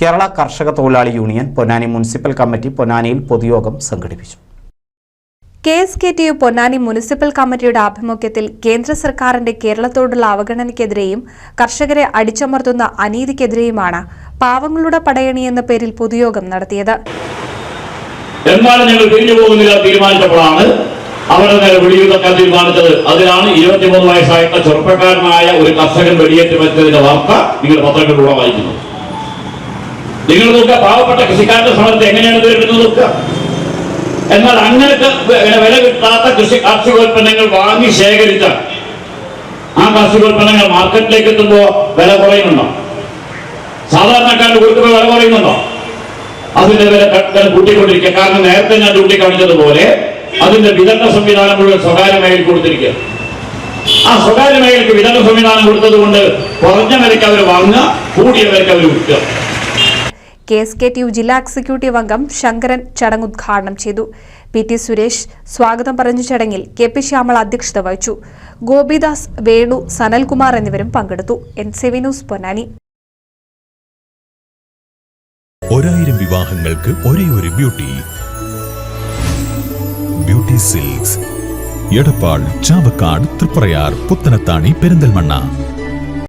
കേരള കർഷക തൊഴിലാളി union Ponnani municipal committee പൊന്നാനിയിൽ പൊതുയോഗം സംഘടിപ്പിച്ചു. KSKTU പൊന്നാനി മുനിസിപ്പൽ കമ്മിറ്റിയുടെ ആഭിമുഖ്യത്തിൽ കേന്ദ്ര സർക്കാരിന്റെ കേരളത്തോടുള്ള അവഗണനയ്ക്കെതിരെയും കർഷകരെ അടിച്ചമർത്തുന്ന അനീതിക്കെതിരെയുമാണ് പാവങ്ങളുടെ പടയണി എന്ന പേരിൽ പൊതുയോഗം നടത്തിയത്. എന്നാലും ഞങ്ങൾ പിരിഞ്ഞു പോകുന്നില്ല തീരുമാനിച്ചപ്പോഴാണ് അവരുടെ വെടിയുണ്ടക്കാൻ തീരുമാനിച്ചത്. അതിലാണ് 23 വയസ്സായിട്ടുള്ള ചെറുപ്പക്കാരനായ ഒരു കർഷകൻ വെടിയേറ്റ് മരിച്ചതിന്റെ വാർത്ത നിങ്ങൾ പത്രങ്ങളിലൂടെ വായിക്കുന്നത്. നിങ്ങൾ നോക്കുക, പാവപ്പെട്ട കൃഷിക്കാരുടെ സമരത്തെ എങ്ങനെയാണ് നേരിടുന്നത് നോക്കുക. എന്നാൽ അങ്ങനത്തെ വില കിട്ടാത്ത കാർഷികോൽപ്പന്നങ്ങൾ വാങ്ങി ശേഖരിച്ച ആ കാർഷികോൽപ്പന്നങ്ങൾ മാർക്കറ്റിലേക്ക് എത്തുമ്പോൾ വില കുറയുന്നുണ്ടോ? സാധാരണക്കാരന് കൊടുക്കുമ്പോൾ വില കുറയുന്നുണ്ടോ? അതിന്റെ വില കൂട്ടിക്കൊണ്ടിരിക്കുക. കാരണം നേരത്തെ ഞാൻ ചൂണ്ടിക്കാണിച്ചതുപോലെ അതിന്റെ വിതരണ സംവിധാനം മുഴുവൻ സ്വകാര്യ മേഖലയിൽ കൊടുത്തിരിക്കുക. ആ സ്വകാര്യ മേഖലയ്ക്ക് വിതരണ സംവിധാനം കൊടുത്തത് കൊണ്ട് കുറഞ്ഞ വിലയ്ക്ക് അവർ വാങ്ങുക, കൂടിയ വിലയ്ക്ക് അവർ വിൽക്കുക. KSKTU ജില്ലാ എക്സിക്യൂട്ടീവ് അംഗം ശങ്കരൻ ചടങ്ങ് ഉദ്ഘാടനം ചെയ്തു. PT സുരേഷ് സ്വാഗതം പറഞ്ഞ ചടങ്ങിൽ KP ശ്യാമള അധ്യക്ഷത വഹിച്ചു. ഗോപിദാസ്, വേണു, സനൽകുമാർ എന്നിവരും പങ്കെടുത്തു. NCV news Ponnani. 1000 വിവാഹങ്ങൾക്ക് ഒരേ ഒരു ബ്യൂട്ടി സിൽക്സ്, എടപ്പാൾ, ചാവക്കാട്, തൃപ്രയാർ, പുത്തനത്താണി, പെരിന്തൽമണ്ണ.